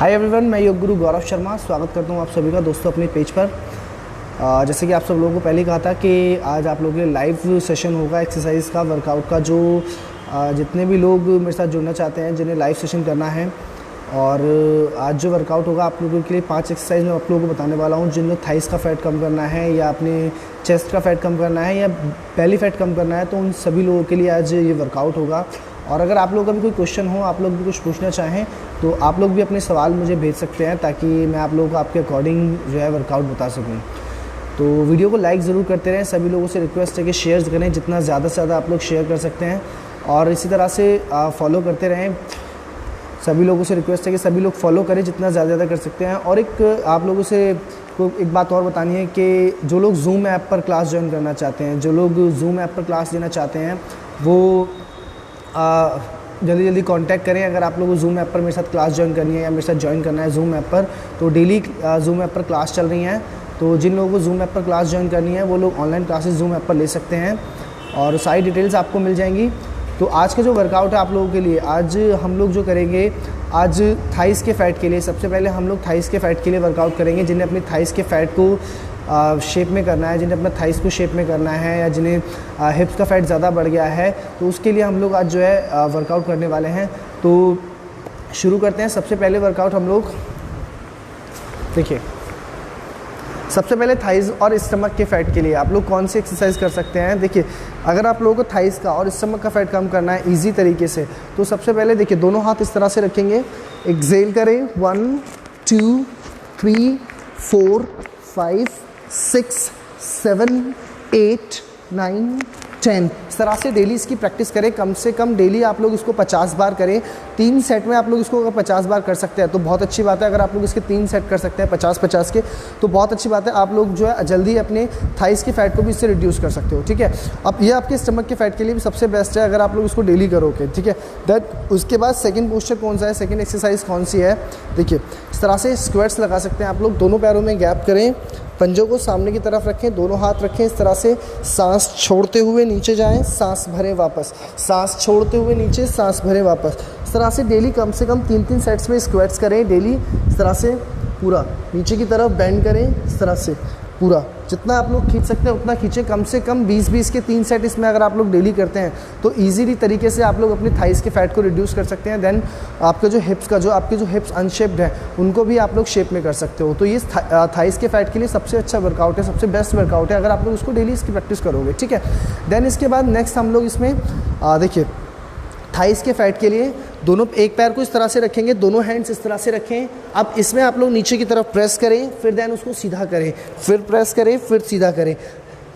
Hi everyone, मैं योग गुरु गौरव शर्मा स्वागत करता हूं आप सभी का दोस्तों अपने पेज पर। जैसे कि आप सब लोगों को पहले कहा था कि आज आप लोगों के लिए लाइव सेशन होगा एक्सरसाइज का, वर्कआउट का। जो जितने भी लोग मेरे साथ जुड़ना चाहते हैं, जिन्हें लाइव सेशन करना है, और आज जो वर्कआउट होगा आप लोगों के लिए 5 एक्सरसाइज मैं आप लोगों को बताने वाला हूं। जिनको थाइस का फैट कम करना है या अपने चेस्ट का फैट कम करना है या बेली फैट कम करना है, तो उन सभी लोगों के लिए आज ये वर्कआउट होगा। और अगर आप लोगों का भी कोई क्वेश्चन हो, आप लोग भी कुछ पूछना चाहें, तो आप लोग भी अपने सवाल मुझे भेज सकते हैं, ताकि मैं आप लोगों को आपके अकॉर्डिंग जो है वर्कआउट बता सकूं। तो वीडियो को लाइक ज़रूर करते रहें। सभी लोगों से रिक्वेस्ट है कि शेयर करें, जितना ज़्यादा से ज़्यादा आप लोग शेयर कर सकते हैं, और इसी तरह से फॉलो करते रहें। सभी लोगों से रिक्वेस्ट है कि सभी लोग फॉलो करें, जितना ज़्यादा कर सकते हैं। और एक आप लोगों से एक बात और बतानी है कि जो लोग जूम ऐप पर क्लास ज्वाइन करना चाहते हैं, जो लोग जूम ऐप पर क्लास लेना चाहते हैं, वो जल्दी जल्दी कांटेक्ट करें। अगर आप लोगों को जूम ऐप पर मेरे साथ क्लास ज्वाइन करनी है या मेरे साथ ज्वाइन करना है जूम ऐप पर, तो डेली जूम ऐप पर क्लास चल रही हैं। तो जिन लोगों को जूम ऐप पर क्लास ज्वाइन करनी है, वो लोग ऑनलाइन क्लासेस जूम ऐप पर ले सकते हैं, और सारी डिटेल्स आपको मिल जाएंगी। तो आज का जो वर्कआउट है आप लोगों के लिए, आज हम लोग जो करेंगे, आज थाइस के फ़ैट के लिए सबसे पहले हम लोग थाइस के फ़ैट के लिए वर्कआउट करेंगे। जिन्हें अपनी थाइस के फ़ैट को शेप में करना है, जिन्हें अपना थाइस को शेप में करना है, या जिन्हें हिप्स का फैट ज़्यादा बढ़ गया है, तो उसके लिए हम लोग आज जो है वर्कआउट करने वाले हैं। तो शुरू करते हैं। सबसे पहले वर्कआउट हम लोग देखिए, सबसे पहले थाइस और स्टमक के फैट के लिए आप लोग कौन सी एक्सरसाइज कर सकते हैं। देखिए, अगर आप लोगों को थाइस का और स्टमक का फैट कम करना है इजी तरीके से, तो सबसे पहले देखिए, दोनों हाथ इस तरह से रखेंगे, एक्सेल करें, 1 2 3 4 5 6 7 8 9 10। इस तरह से डेली इसकी प्रैक्टिस करें। कम से कम डेली आप लोग इसको 50 बार करें। 3 सेट में आप लोग इसको अगर 50 बार कर सकते हैं तो बहुत अच्छी बात है। अगर आप लोग इसके 3 सेट कर सकते हैं 50-50 के, तो बहुत अच्छी बात है। आप लोग जो है जल्दी अपने थाइस के फैट को भी इससे रिड्यूस कर सकते हो, ठीक है। अब ये आपके स्टमक के फैट के लिए भी सबसे बेस्ट है, अगर आप लोग इसको डेली करोगे, ठीक है। दैट उसके बाद सेकेंड पोस्चर कौन सा है, सेकेंड एक्सरसाइज कौन सी है, देखिए इस तरह से स्क्वाट्स लगा सकते हैं आप लोग। दोनों पैरों में गैप करें, पंजों को सामने की तरफ रखें, दोनों हाथ रखें इस तरह से, सांस छोड़ते हुए नीचे जाएं, सांस भरें वापस, सांस छोड़ते हुए नीचे, सांस भरें वापस। इस तरह से डेली कम से कम 3-3 सेट्स में स्क्वाट्स करें डेली। इस तरह से पूरा नीचे की तरफ बेंड करें, इस तरह से पूरा जितना आप लोग खींच सकते हैं उतना खींचें। कम से कम 20-20 के 3 सेट इसमें अगर आप लोग डेली करते हैं, तो ईजीली तरीके से आप लोग अपने थाइस के फैट को रिड्यूस कर सकते हैं। देन आपके जो हिप्स का, जो आपके जो हिप्स अनशेप्ड है, उनको भी आप लोग शेप में कर सकते हो। तो ये थाइस के फैट के लिए सबसे अच्छा वर्कआउट है, सबसे बेस्ट वर्कआउट है, अगर आप लोग उसको डेली इसकी प्रैक्टिस करोगे, ठीक है। देन इसके बाद नेक्स्ट हम लोग इसमें देखिए, थाइस के फैट के लिए दोनों एक पैर को इस तरह से रखेंगे, दोनों हैंड्स इस तरह से रखें। अब इसमें आप लोग नीचे की तरफ प्रेस करें, फिर देन उसको सीधा करें, फिर प्रेस करें, फिर सीधा करें,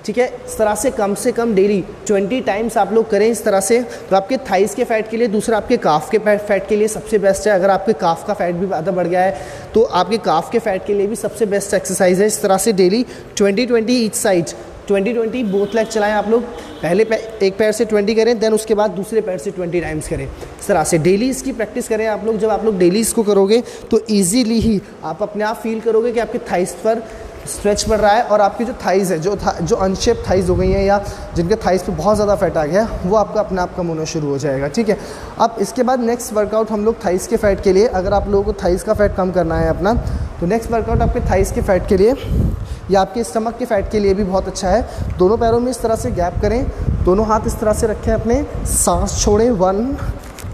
ठीक है। इस तरह से कम डेली 20 टाइम्स आप लोग करें इस तरह से। तो आपके थाइस के फैट के लिए, दूसरा आपके काफ के फैट के लिए सबसे बेस्ट है। अगर आपके काफ का फैट भी ज़्यादा बढ़ गया है, तो आपके काफ के फैट के लिए भी सबसे बेस्ट एक्सरसाइज है। इस तरह से daily 20-20 each side, 20-20 both leg चलाएं आप लोग। पहले एक पैर से 20 करें, देन उसके बाद दूसरे पैर से 20 टाइम्स करें। इस तरह से डेली इसकी प्रैक्टिस करें आप लोग। जब आप लोग डेली इसको करोगे, तो ईजीली ही आप अपने आप फील करोगे कि आपके थाइस पर स्ट्रेच बढ़ रहा है, और आपकी जो थाइस है, जो अनशेप थाइस हो गई हैं, या जिनके थाइस पे बहुत ज़्यादा फैट आ गया है, वो आपका अपने आप कम होना शुरू हो जाएगा, ठीक है। अब इसके बाद नेक्स्ट वर्कआउट हम लोग थाइस के फैट के लिए, अगर आप लोगों को थाइस का फैट कम करना है अपना, तो नेक्स्ट वर्कआउट आपके थाइस के फैट के लिए या आपके स्टमक के फैट के लिए भी बहुत अच्छा है। दोनों पैरों में इस तरह से गैप करें, दोनों हाथ इस तरह से रखें अपने, सांस छोड़ें, 1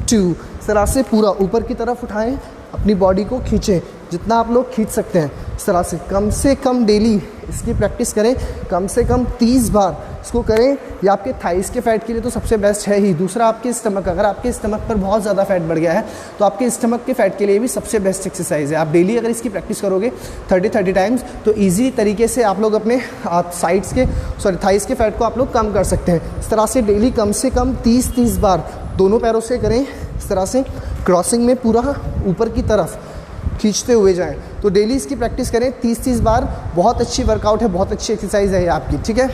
2, इस तरह से पूरा ऊपर की तरफ उठाएं, अपनी बॉडी को खींचें जितना आप लोग खींच सकते हैं। इस तरह से कम डेली इसकी प्रैक्टिस करें, कम से कम 30 बार इसको करें। ये आपके थाइस के फैट के लिए तो सबसे बेस्ट है ही। दूसरा आपके स्टमक, अगर आपके स्टमक पर बहुत ज़्यादा फैट बढ़ गया है, तो आपके स्टमक के फैट के लिए भी सबसे बेस्ट एक्सरसाइज है। आप डेली अगर इसकी प्रैक्टिस करोगे 30 टाइम्स, तो ईजी तरीके से आप लोग अपने थाइस के फैट को आप लोग कम कर सकते हैं। इस तरह से डेली कम से कम 30 बार दोनों पैरों से करें, इस तरह से क्रॉसिंग में पूरा ऊपर की तरफ खींचते हुए जाएं। तो डेली इसकी प्रैक्टिस करें 30 बार। बहुत अच्छी वर्कआउट है, बहुत अच्छी एक्सरसाइज है ये आपकी, ठीक है।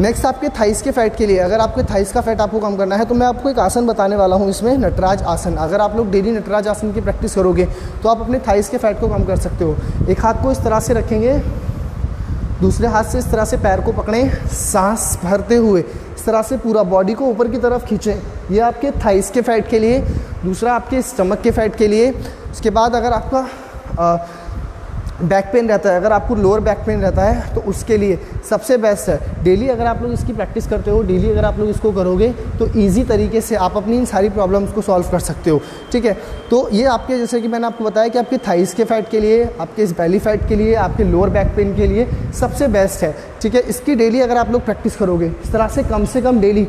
नेक्स्ट आपके थाइस के फैट के लिए, अगर आपके थाइस का फैट आपको कम करना है, तो मैं आपको एक आसन बताने वाला हूँ इसमें, नटराज आसन। अगर आप लोग डेली नटराज आसन की प्रैक्टिस करोगे, तो आप अपने थाइस के फैट को कम कर सकते हो। एक हाथ को इस तरह से रखेंगे, दूसरे हाथ से इस तरह से पैर को पकड़ें, सांस भरते हुए इस तरह से पूरा बॉडी को ऊपर की तरफ खींचें। ये आपके थाइस के फैट के लिए। दूसरा आपके स्टमक के फैट के लिए, उसके बाद अगर आपका बैक पेन रहता है, अगर आपको लोअर बैक पेन रहता है तो उसके लिए सबसे बेस्ट है डेली अगर आप लोग इसकी प्रैक्टिस करते हो, डेली अगर आप लोग इसको करोगे तो ईजी तरीके से आप अपनी इन सारी प्रॉब्लम्स को सॉल्व कर सकते हो, ठीक है। तो ये आपके, जैसे कि मैंने आपको बताया कि आपके थाइस के फैट के लिए, आपके इस बेली फैट के लिए, आपके लोअर बैक पेन के लिए सबसे बेस्ट है, ठीक है। इसकी डेली अगर आप लोग प्रैक्टिस करोगे इस तरह से कम डेली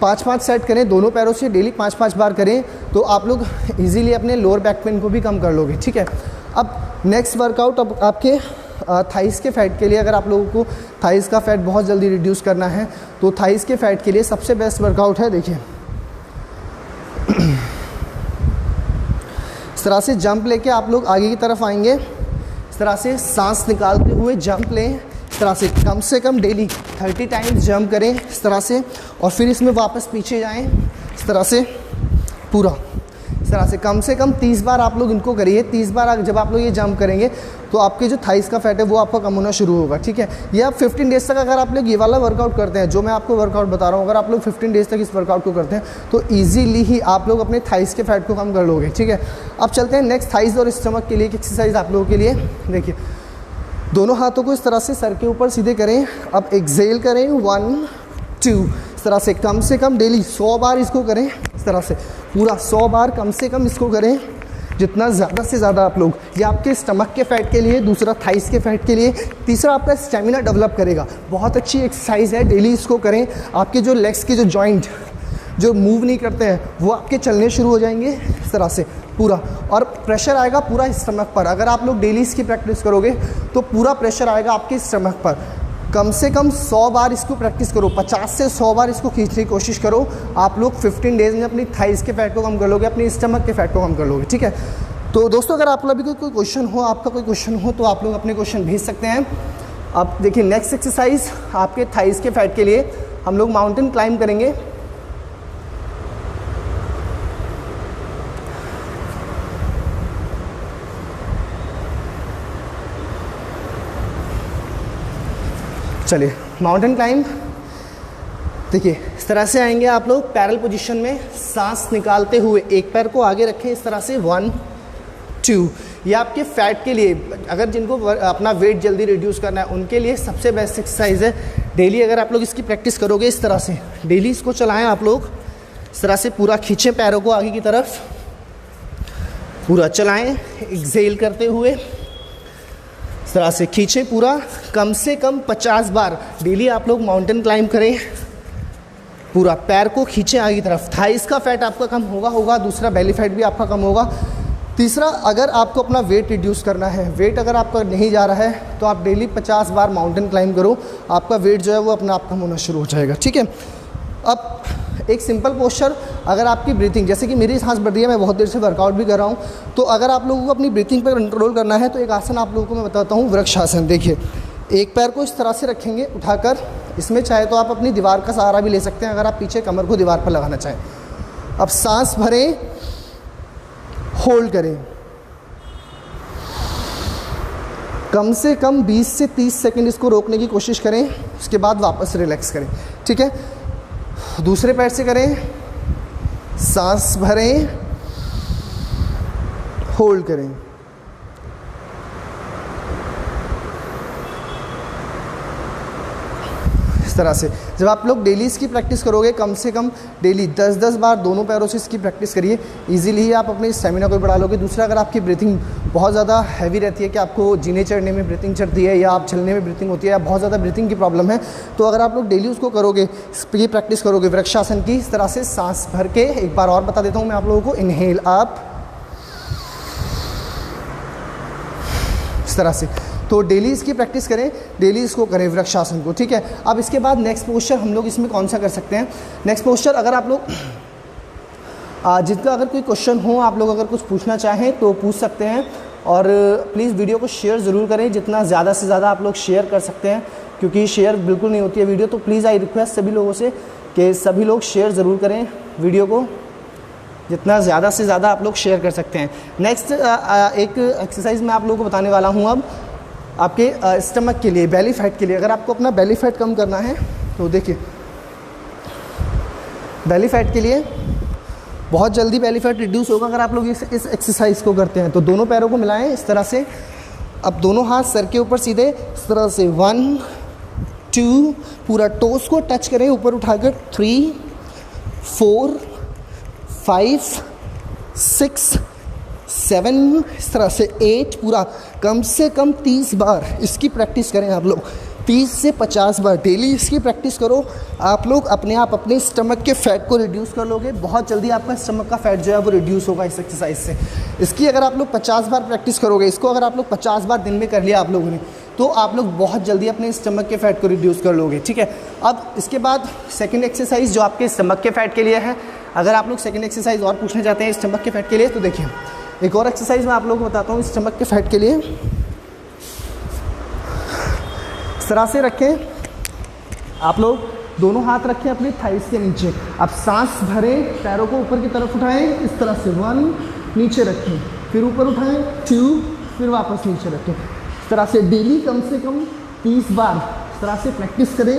5-5 सेट करें, दोनों पैरों से डेली 5-5 बार करें, तो आप लोग ईजिली अपने लोअर बैक पेन को भी कम कर लोगे, ठीक है। अब नेक्स्ट वर्कआउट अब आपके थाइस के फैट के लिए, अगर आप लोगों को थाइस का फैट बहुत जल्दी रिड्यूस करना है तो थाइस के फैट के लिए सबसे बेस्ट वर्कआउट है, देखिए इस तरह से जंप लेके आप लोग आगे की तरफ आएंगे, इस तरह से सांस निकालते हुए जंप लें, इस तरह से कम डेली 30 टाइम्स जंप करें इस तरह से, और फिर इसमें वापस पीछे जाएं इस तरह से पूरा, इस तरह से कम 30 बार आप लोग इनको करिए। 30 बार जब आप लोग ये जंप करेंगे तो आपके जो थाइस का फैट है वो आपका कम होना शुरू होगा, ठीक है। ये आप 15 डेज़ तक अगर आप लोग ये वाला वर्कआउट करते हैं जो मैं आपको वर्कआउट बता रहा हूँ, अगर आप लोग 15 डेज़ तक इस वर्कआउट को करते हैं तो ईजीली ही आप लोग अपने थाइस के फैट को कम कर लोगे, ठीक है। अब चलते हैं नेक्स्ट थाइस और स्टमक के लिए एक एक्सरसाइज आप लोगों के लिए। देखिए दोनों हाथों को इस तरह से सर के ऊपर सीधे करें, अब एक्सेल करें 1 2, इस तरह से कम डेली 100 बार इसको करें, इस तरह से पूरा 100 बार कम से कम इसको करें, जितना ज़्यादा से ज़्यादा आप लोग। ये आपके स्टमक के फैट के लिए, दूसरा थाइस के फैट के लिए, तीसरा आपका स्टेमिना डेवलप करेगा। बहुत अच्छी एक्सरसाइज है, डेली इसको करें। आपके जो लेग्स के जो जॉइंट जो मूव नहीं करते हैं वो आपके चलने शुरू हो जाएंगे इस तरह से पूरा, और प्रेशर आएगा पूरा स्टमक पर। अगर आप लोग डेली इसकी प्रैक्टिस करोगे तो पूरा प्रेशर आएगा आपके स्टमक पर। कम से कम 100 बार इसको प्रैक्टिस करो, 50 से 100 बार इसको खींचने की कोशिश करो। आप लोग 15 डेज़ में अपनी थाइस के फैट को कम कर लोगे, अपनी स्टमक के फैट को कम कर लोगे, ठीक है। तो दोस्तों अगर आप लोग अभी कोई क्वेश्चन हो, आपका कोई क्वेश्चन हो तो आप लोग अपने क्वेश्चन भेज सकते हैं। अब देखिए नेक्स्ट एक्सरसाइज आपके थाइस के फैट के लिए हम लोग माउंटेन क्लाइंब करेंगे। चलिए माउंटेन क्लाइंब, देखिए इस तरह से आएंगे आप लोग पैरल पोजीशन में, सांस निकालते हुए एक पैर को आगे रखें इस तरह से 1 2। ये आपके फैट के लिए, अगर जिनको अपना वेट जल्दी रिड्यूस करना है उनके लिए सबसे बेस्ट एक्सरसाइज है। डेली अगर आप लोग इसकी प्रैक्टिस करोगे इस तरह से, डेली इसको चलाएं आप लोग इस तरह से, पूरा खींचें पैरों को आगे की तरफ, पूरा चलाएं एक्सेल करते हुए इस तरह से खींचें पूरा। कम से कम 50 बार डेली आप लोग माउंटेन क्लाइंब करें, पूरा पैर को खींचें आगे की तरफ। थाइस का फैट आपका कम होगा, दूसरा बेली फैट भी आपका कम होगा। तीसरा, अगर आपको अपना वेट रिड्यूस करना है, वेट अगर आपका नहीं जा रहा है तो आप डेली 50 बार माउंटेन क्लाइंब करो, आपका वेट जो है वो अपना आप कम होना शुरू हो जाएगा, ठीक है। अब एक सिंपल पोस्चर, अगर आपकी ब्रीथिंग, जैसे कि मेरी सांस बढ़ रही है, मैं बहुत देर से वर्कआउट भी कर रहा हूँ, तो अगर आप लोगों को अपनी ब्रीथिंग पर कंट्रोल करना है तो एक आसन आप लोगों को मैं बताता हूँ, वृक्षासन। देखिए एक पैर को इस तरह से रखेंगे उठाकर, इसमें चाहे तो आप अपनी दीवार का सहारा भी ले सकते हैं अगर आप पीछे कमर को दीवार पर लगाना चाहें। अब सांस भरें, होल्ड करें, कम से कम 20 से 30 सेकंड इसको रोकने की कोशिश करें, उसके बाद वापस रिलैक्स करें, ठीक है। दूसरे पैर से करें, सांस भरें, होल्ड करें, इस तरह से। जब आप लोग डेली इसकी प्रैक्टिस करोगे, कम से कम डेली 10-10 बार दोनों पैरों से इसकी प्रैक्टिस करिए, इजीली ही आप अपने स्टेमिना को बढ़ा लोगे। दूसरा, अगर आपकी ब्रीथिंग बहुत ज़्यादा हैवी रहती है कि आपको जीने चढ़ने में ब्रीथिंग चढ़ती है या आप चलने में ब्रीथिंग होती है या बहुत ज़्यादा ब्रीथिंग की प्रॉब्लम है, तो अगर आप लोग डेली उसको करोगे, ये प्रैक्टिस करोगे वृक्षासन की, इस तरह से सांस भर के, एक बार और बता देता हूँ मैं आप लोगों को, इनहेल अप, इस तरह से। तो डेली इसकी प्रैक्टिस करें, डेली इसको करें वृक्षासन को, ठीक है। अब इसके बाद नेक्स्ट पोस्चर हम लोग इसमें कौन सा कर सकते हैं। नेक्स्ट पोस्चर, अगर आप लोग जिनका अगर कोई क्वेश्चन हो, आप लोग अगर कुछ पूछना चाहें तो पूछ सकते हैं, और प्लीज़ वीडियो को शेयर ज़रूर करें, जितना ज़्यादा से ज़्यादा आप लोग शेयर कर सकते हैं, क्योंकि शेयर बिल्कुल नहीं होती है वीडियो। तो प्लीज़ आई रिक्वेस्ट सभी लोगों से कि सभी लोग शेयर ज़रूर करें वीडियो को, जितना ज़्यादा से ज़्यादा आप लोग शेयर कर सकते हैं। नेक्स्ट एक एक्सरसाइज मैं आप लोगों को बताने वाला हूँ अब आपके स्टमक के लिए, बेली फैट के लिए। अगर आपको अपना बेली फैट कम करना है तो देखिए, बेली फैट के लिए बहुत जल्दी बेली फैट रिड्यूस होगा अगर आप लोग इस एक्सरसाइज को करते हैं। तो दोनों पैरों को मिलाएं इस तरह से। अब दोनों हाथ सर के ऊपर सीधे इस तरह से 1 2, पूरा टोस को टच करें ऊपर उठाकर 3 4 5 6 7, इस तरह से 8, पूरा कम से कम 30 बार इसकी प्रैक्टिस करें आप लोग। 30 से 50 बार डेली इसकी प्रैक्टिस करो। आप लोग अपने आप अपने स्टमक के फ़ैट को रिड्यूस कर लोगे। बहुत जल्दी आपका स्टमक का फ़ैट जो है वो रिड्यूस होगा इस एक्सरसाइज से। इसकी अगर आप लोग 50 बार प्रैक्टिस करोगे, इसको अगर आप लोग 50 बार दिन में कर लिया आप लोगों ने, तो आप लोग बहुत जल्दी अपने स्टमक के फ़ैट को रिड्यूस कर लोगे। ठीक है, अब इसके बाद सेकेंड एक्सरसाइज जो आपके स्टमक के फ़ैट के लिए है। अगर आप लोग सेकेंड एक्सरसाइज और पूछना चाहते हैं स्टमक के फ़ैट के लिए, तो देखिए एक और एक्सरसाइज मैं आप लोगों को बताता हूँ स्टमक के फ़ैट के लिए। इस तरह से रखें आप लोग, दोनों हाथ रखें अपने थाइस के नीचे। अब सांस भरें, पैरों को ऊपर की तरफ उठाएं इस तरह से 1, नीचे रखें, फिर ऊपर उठाएं 2, फिर वापस नीचे रखें। इस तरह से डेली कम से कम 30 बार इस तरह से प्रैक्टिस करें।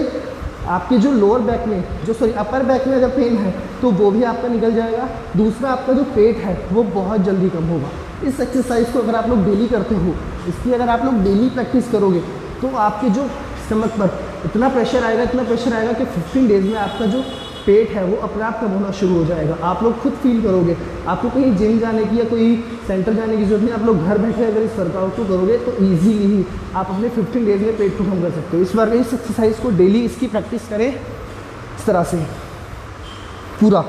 आपके जो लोअर बैक में अपर बैक में अगर पेन है तो वो भी आपका निकल जाएगा। दूसरा, आपका जो पेट है वो बहुत जल्दी कम होगा। इस एक्सरसाइज को अगर आप लोग डेली करते हो, इसकी अगर आप लोग डेली प्रैक्टिस करोगे, तो आपके जो स्टमक पर इतना प्रेशर आएगा कि 15 डेज़ में आपका जो पेट है वो अपने आप कम होना शुरू हो जाएगा। आप लोग खुद फील करोगे। आपको कहीं जिम जाने की या कोई सेंटर जाने की जरूरत नहीं। आप लोग घर बैठे अगर इस वर्कआउट को करोगे तो ईजीली ही आप अपने 15 डेज़ में पेट को कम कर सकते हो। इस एक्सरसाइज को डेली इसकी प्रैक्टिस करें इस तरह से पूरा,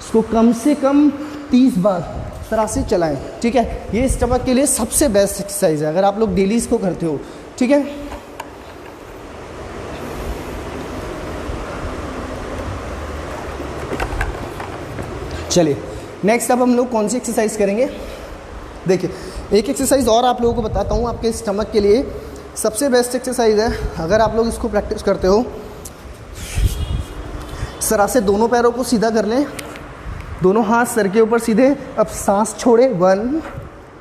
इसको कम से कम 30 बार इस तरह से चलाएं। ठीक है, ये स्टमक के लिए सबसे बेस्ट एक्सरसाइज है अगर आप लोग डेली इसको करते हो। ठीक है, चलिए नेक्स्ट अब हम लोग कौन सी एक्सरसाइज करेंगे। देखिए, एक एक्सरसाइज और आप लोगों को बताता हूँ आपके स्टमक के लिए सबसे बेस्ट एक्सरसाइज है। अगर आप लोग इसको प्रैक्टिस करते हो, इस तरह से दोनों पैरों को सीधा कर लें, दोनों हाथ सर के ऊपर सीधे। अब सांस छोड़े 1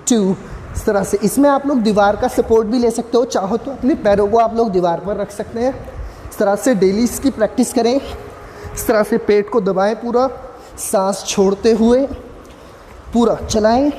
2, इस तरह से। इसमें आप लोग दीवार का सपोर्ट भी ले सकते हो, चाहो तो अपने पैरों को आप लोग दीवार पर रख सकते हैं। इस तरह से डेली इसकी प्रैक्टिस करें। इस तरह से पेट को दबाएं पूरा, सांस छोड़ते हुए पूरा चलाएं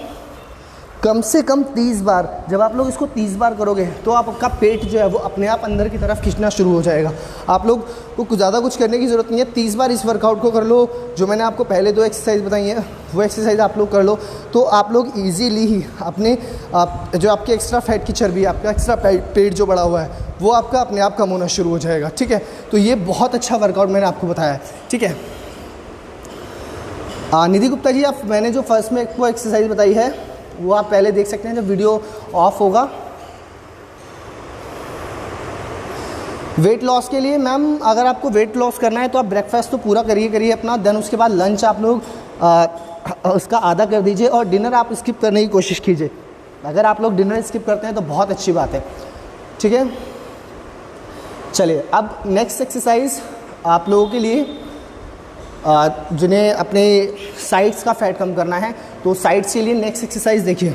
कम से कम 30 बार। जब आप लोग इसको 30 बार करोगे तो आपका पेट जो है वो अपने आप अंदर की तरफ खींचना शुरू हो जाएगा। आप लोग को ज़्यादा कुछ करने की ज़रूरत नहीं है। 30 बार इस वर्कआउट को कर लो। जो मैंने आपको पहले 2 एक्सरसाइज बताई हैं वो एक्सरसाइज आप लोग कर लो, तो आप लोग ईजीली ही अपने जो आपके एक्स्ट्रा फैट की चर्बी, आपका एक्स्ट्रा पेट जो बढ़ा हुआ है वो आपका अपने आप कम होना शुरू हो जाएगा। ठीक है, तो ये बहुत अच्छा वर्कआउट मैंने आपको बताया है। ठीक है, निधि गुप्ता जी, आप मैंने जो फर्स्ट में आपको एक्सरसाइज बताई है वो आप पहले देख सकते हैं जब वीडियो ऑफ होगा। वेट लॉस के लिए मैम, अगर आपको वेट लॉस करना है तो आप ब्रेकफास्ट तो पूरा करिए अपना, देन उसके बाद लंच आप लोग उसका आधा कर दीजिए और डिनर आप स्किप करने की कोशिश कीजिए। अगर आप लोग डिनर स्किप करते हैं तो बहुत अच्छी बात है। ठीक है, चलिए अब नेक्स्ट एक्सरसाइज आप लोगों के लिए जिन्हें अपने साइड्स का फैट कम करना है, तो साइड्स के लिए नेक्स्ट एक्सरसाइज देखिए।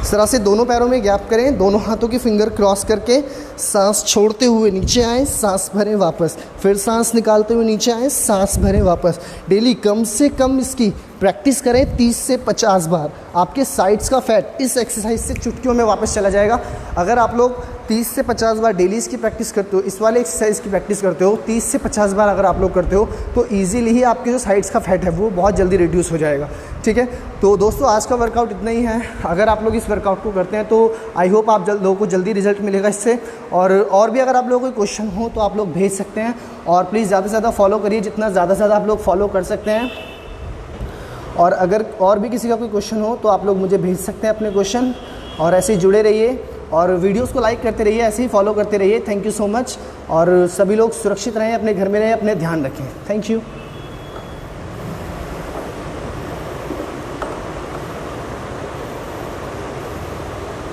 इस तरह से दोनों पैरों में गैप करें, दोनों हाथों की फिंगर क्रॉस करके सांस छोड़ते हुए नीचे आएँ, सांस भरें वापस, फिर सांस निकालते हुए नीचे आएँ, सांस भरें वापस। डेली कम से कम इसकी प्रैक्टिस करें 30 से 50 बार। आपके साइड्स का फैट इस एक्सरसाइज से चुटकियों में वापस चला जाएगा। अगर आप लोग 30 से 50 बार डेली इसकी प्रैक्टिस करते हो, इस वाले एक्सरसाइज की प्रैक्टिस करते हो, 30 से 50 बार अगर आप लोग करते हो तो ईजीली ही आपके जो साइड्स का फैट है वो बहुत जल्दी रिड्यूस हो जाएगा। ठीक है, तो दोस्तों आज का वर्कआउट इतना ही है। अगर आप लोग इस वर्कआउट को करते हैं तो आई होप आप लोगों को जल्दी रिजल्ट मिलेगा इससे। और भी अगर आप लोगों को कोई क्वेश्चन हो तो आप लोग भेज सकते हैं, और प्लीज़ ज़्यादा से ज़्यादा फॉलो करिए, जितना ज़्यादा से ज़्यादा आप लोग फॉलो कर सकते हैं। और अगर और भी किसी का कोई क्वेश्चन हो तो आप लोग मुझे भेज सकते हैं अपने क्वेश्चन, और ऐसे ही जुड़े रहिए और वीडियोस को लाइक करते रहिए, ऐसे ही फॉलो करते रहिए। थैंक यू सो मच, और सभी लोग सुरक्षित रहें, अपने घर में रहें, अपने ध्यान रखें। Thank you.